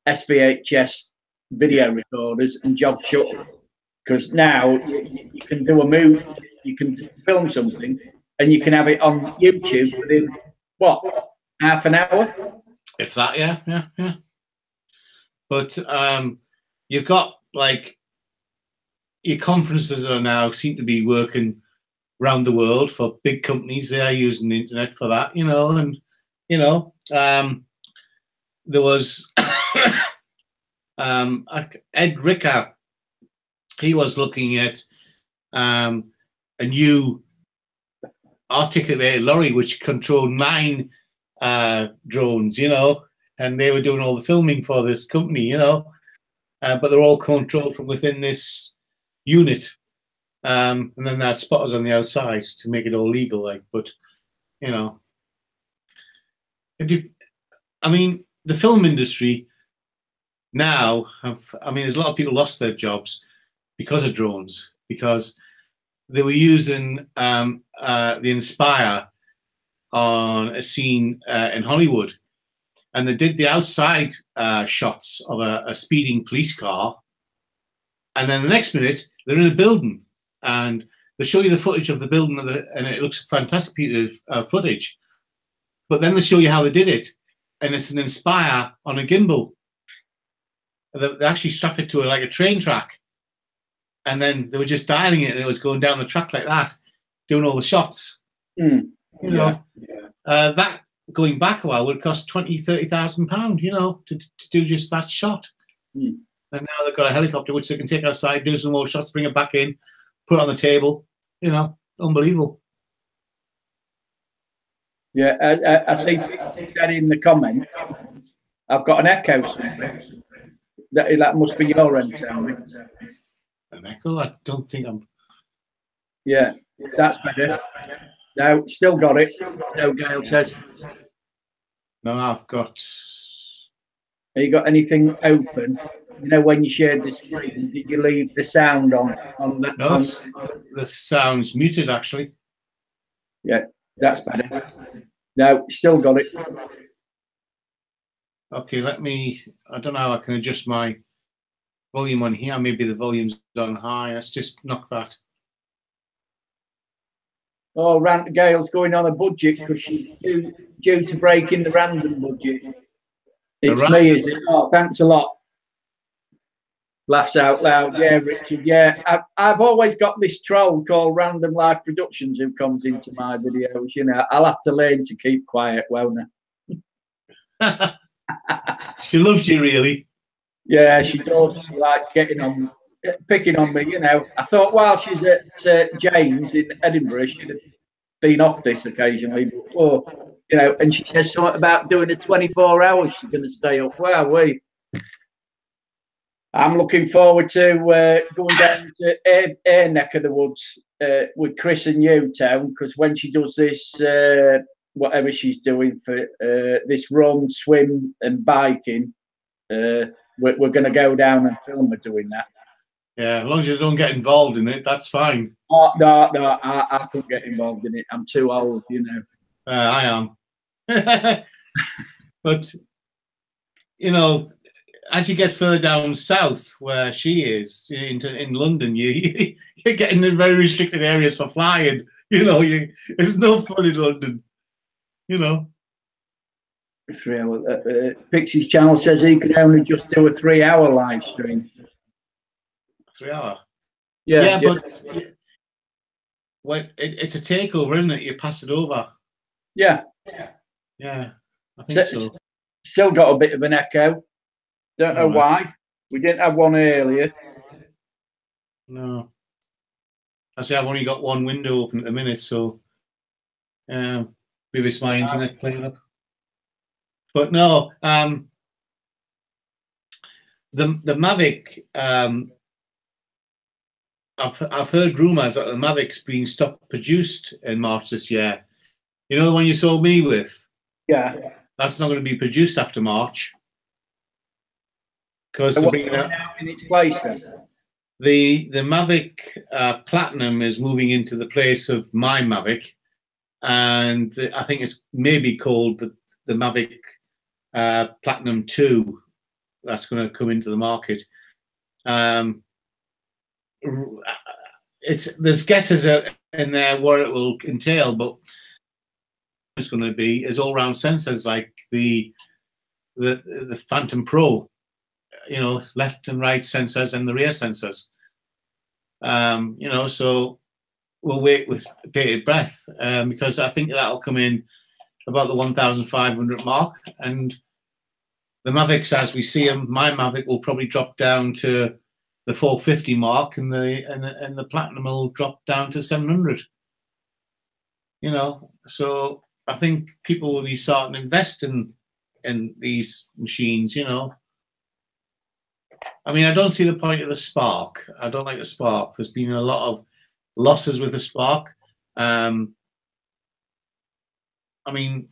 SVHS video recorders and job shuttle. Because now you can do a move, you can film something, and you can have it on YouTube within what, half an hour? If that, yeah. But you've got like your conferences are now seem to be working around the world for big companies. They are using the internet for that, you know, and you know, there was Ed Ricker. He was looking at a new articulated lorry which controlled 9 drones, you know, and they were doing all the filming for this company, you know, but they're all controlled from within this unit. And then they had spotters on the outside to make it all legal, like, but, you know, I mean, the film industry now there's a lot of people lost their jobs because of drones, because they were using the Inspire on a scene in Hollywood, and they did the outside shots of a speeding police car, and then the next minute they're in a building, and they show you the footage of the building, and it looks fantastic piece of footage, but then they show you how they did it, and it's an Inspire on a gimbal. They actually strap it to like a train track, and then they were just dialing it, and it was going down the track like that, doing all the shots. You know, that going back a while would cost £20,000-30,000, you know, to do just that shot. And now they've got a helicopter which they can take outside, do some more shots, bring it back in, put it on the table. You know, unbelievable. Yeah, I see that in the comment. I've got an echo somewhere. That must be your end, tell me. An echo? I don't think I'm. Yeah, that's better. No, still got it. No, Gail says. No, I've got. Have you got anything open? You know, when you shared the screen, did you leave the sound on the? No, the sound's muted actually. Yeah, that's better. No, still got it. Okay, I don't know how I can adjust my volume on here. Maybe the volume's on high. Let's just knock that. Oh, Gail's going on a budget because she's due to break in the random budget. It's me, is it? Oh, thanks a lot. Laughs out loud. Yeah, Richard. Yeah, I've always got this troll called Random Live Productions who comes into my videos. You know, I'll have to learn to keep quiet, won't I? She loves you, really. Yeah, she does. She likes picking on me. You know, I thought while she's at James in Edinburgh, she'd have been off this occasionally. But, you know, and she says something about doing a 24 hours. She's going to stay up. Wow, I'm looking forward to going down to Ayr neck of the woods with Chris and you, Town, because when she does this, whatever she's doing for this run, swim, and biking, we're going to go down and film her doing that. Yeah, as long as you don't get involved in it, that's fine. Oh, no, I couldn't get involved in it. I'm too old, you know. I am. But, you know, as you get further down south, where she is, in London, you're getting in very restricted areas for flying. You know, it's no fun in London. You know. 3 hour. Pixie's channel says he can only just do a 3 hour live stream. 3 hour. Yeah, but well, it's a takeover, isn't it? You pass it over. Yeah. Yeah, I think so. Still got a bit of an echo. Don't know why. We didn't have one earlier. No. I say I've only got one window open at the minute, so maybe it's my internet playing up. But no, the Mavic. I've heard rumours that the Mavic's been stopped produced in March this year. You know the one you saw me with? Yeah. That's not going to be produced after March. Because so in its place then? The Mavic Platinum is moving into the place of my Mavic, and I think it's maybe called the Mavic Platinum 2. That's going to come into the market. There's guesses in there what it will entail, but it's going to be is all-round sensors like the Phantom Pro. You know, left and right sensors and the rear sensors. You know, so we'll wait with bated breath because I think that'll come in about the 1,500 mark, and the Mavics, as we see them, my Mavic will probably drop down to the 450 mark, and the Platinum will drop down to 700. You know, so I think people will be starting to invest in these machines, you know. I mean, I don't see the point of the Spark. I don't like the Spark. There's been a lot of losses with the Spark. I mean,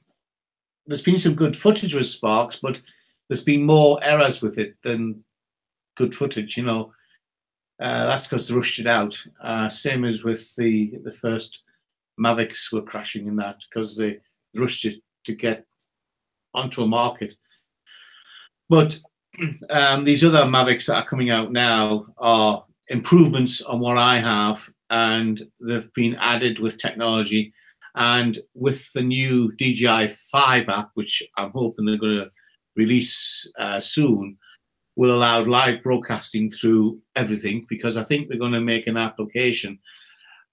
there's been some good footage with Sparks, but there's been more errors with it than good footage, you know. That's because they rushed it out. Same as with the first Mavics were crashing in that because they rushed it to get onto a market. But these other Mavics that are coming out now are improvements on what I have, and they've been added with technology. And with the new DJI 5 app, which I'm hoping they're going to release soon, will allow live broadcasting through everything, because I think they're going to make an application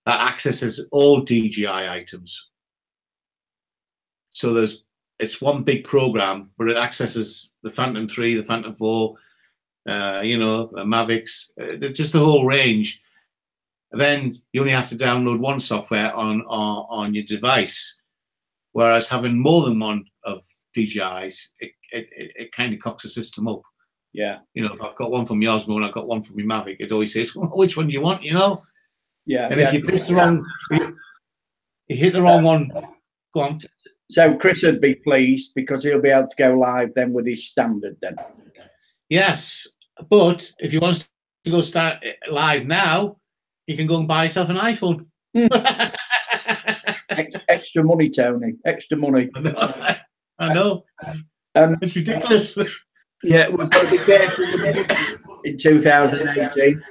that accesses all DJI items. So it's one big program, but it accesses the Phantom 3, the Phantom 4, you know, the Mavics, just the whole range. Then you only have to download one software on your device, whereas having more than one of DJIs, it kind of cocks the system up. Yeah. You know, if I've got one from Osmo and I've got one from my Mavic, it always says, well, which one do you want, you know? Yeah. And if you push the wrong, you hit the wrong one, go on. So Chris would be pleased because he'll be able to go live then with his standard then. Yes, but if you want to go start live now, you can go and buy yourself an iPhone. Extra money, Tony. Extra money. I know. It's ridiculous. Yeah, we've got to be careful in 2018.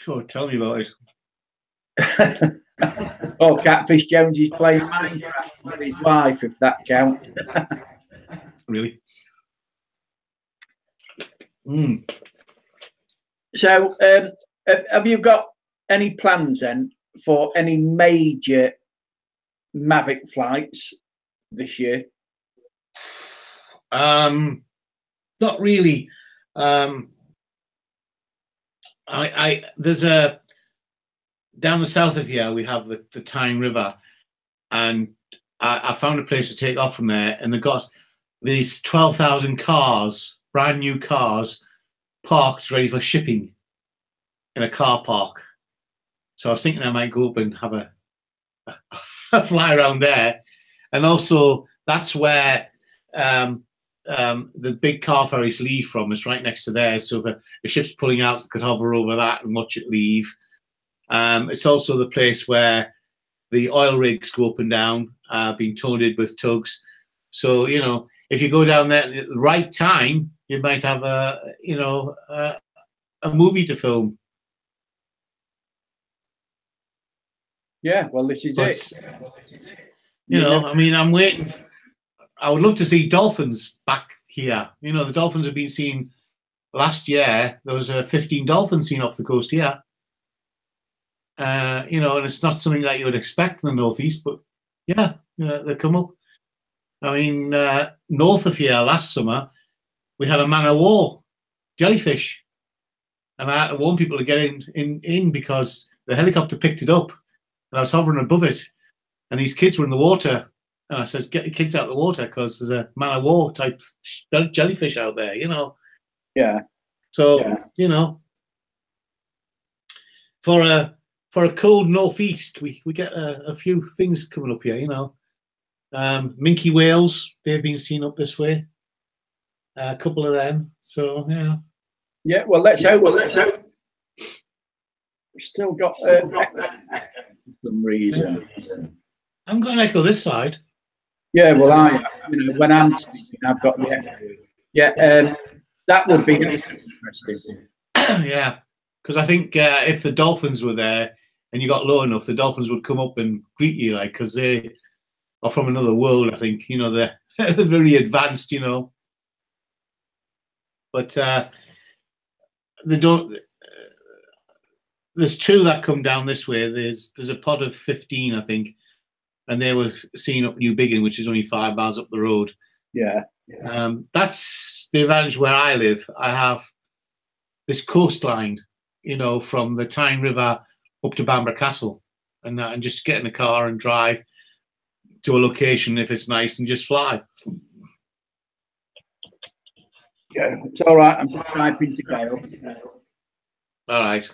Oh, tell me about it. Oh, Catfish Jones is playing Minecraft with his wife, if that counts. Really? So, have you got any plans then for any major Mavic flights this year? Not really. There's a down the south of here we have the Tyne River, and I found a place to take off from there, and they've got these 12,000 cars, brand new cars, parked ready for shipping in a car park. So I was thinking I might go up and have a fly around there, and also that's where the big car ferries leave from. It's right next to there, so if a ship's pulling out, you could hover over that and watch it leave. It's also the place where the oil rigs go up and down, being toted with tugs. So, you know, if you go down there at the right time, you might have a movie to film. Yeah, well, this is it. You know, I mean, I'm waiting. I would love to see dolphins back here. You know, the dolphins have been seen last year. There was 15 dolphins seen off the coast here. You know, and it's not something that you would expect in the northeast, but yeah, they come up. I mean, north of here last summer, we had a man-of-war jellyfish, and I had to warn people to get in because the helicopter picked it up, and I was hovering above it, and these kids were in the water, and I said, "Get the kids out of the water because there's a man-of-war type jellyfish out there," you know. Yeah. So you know, for a cold northeast, we get a few things coming up here, you know. Minke whales, they've been seen up this way. A couple of them. So yeah. Yeah. Well, let's hope. We've still got for some reason. I'm going to echo this side. Yeah. Well, when I'm speaking, I've got the echo. Yeah. That would be interesting. Yeah, because I think if the dolphins were there and you got low enough, the dolphins would come up and greet you, like, because they are from another world. I think, you know, they're very advanced, you know. But they don't. There's two that come down this way. There's a pod of 15, I think, and they were seen up New Biggin, which is only 5 miles up the road. Yeah. That's the advantage where I live. I have this coastline, you know, from the Tyne River up to Bamburgh Castle, and just get in the car and drive. to a location if it's nice and just fly. Yeah, it's all right. I'm just typing to Gail. All right.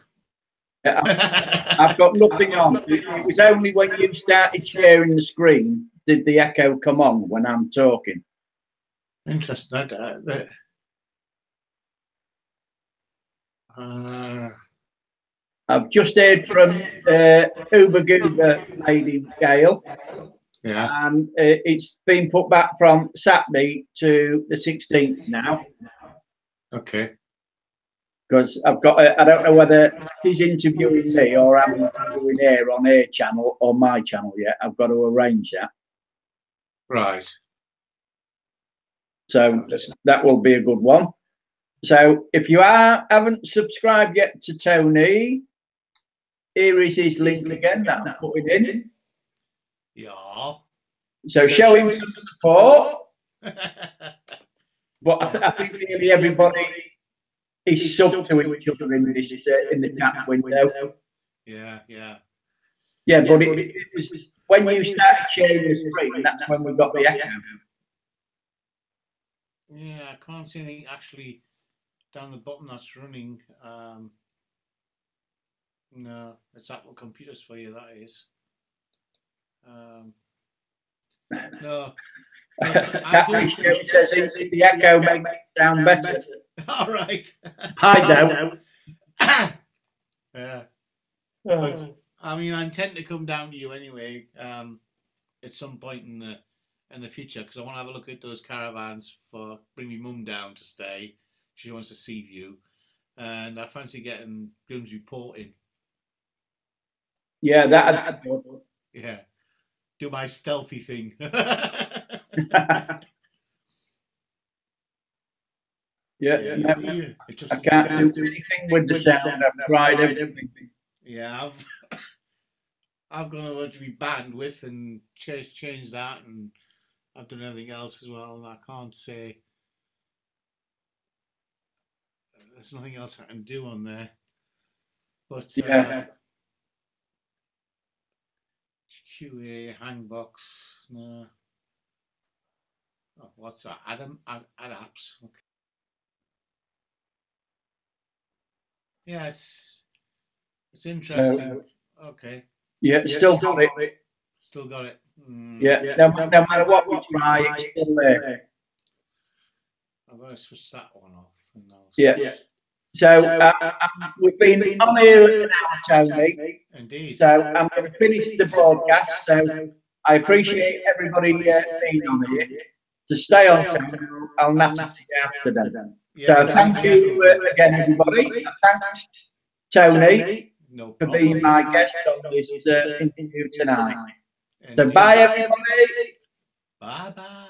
I've got nothing on. It was only when you started sharing the screen did the echo come on when I'm talking. Interesting. I've just heard from Uber Goober lady Gail. Yeah. And it's been put back from Saturday to the 16th now. Okay. Because I've got, I don't know whether she's interviewing me or I'm interviewing her on her channel or my channel yet. I've got to arrange that. Right. So that will be a good one. So if you haven't subscribed yet to Tony, here is his link again that I'm putting in. Yeah. So show him some support. But I think nearly everybody is sub to each other in this in the chat window. Yeah, yeah. Yeah, but it was when you started sharing the screen, that's when we got the echo. Yeah, I can't see anything actually down the bottom that's running. No, it's Apple computers for you, that is. No. Catherine says the echo makes it sound better. All right. I don't. Yeah. But I mean, I intend to come down to you anyway at some point in the future, because I want to have a look at those caravans for bring my mum down to stay. She wants to see view, and I fancy getting Grimsby Port in. Yeah, that. Yeah, do my stealthy thing. Yeah. I can't do anything with the sound. I've tried everything. Yeah, I've gone over to be bandwidth and change that, and I've done everything else as well, and I can't say there's nothing else I can do on there. But yeah. QA hangbox, no. Oh, what's that? Add apps. Okay. Yeah, it's interesting. Okay. Yeah, still got it. Still got it. Yeah, no matter what we try, it's still there. I'm going to switch that one off. Yeah. So we've been on here an hour, Tony. Indeed. So I'm going to finish the broadcast. So I appreciate everybody being on here. To stay on channel, I'll natter to you after then. Yeah, so thank you again, everybody. Thanks, Tony, for being my guest on this interview tonight. So bye, everybody. Bye-bye.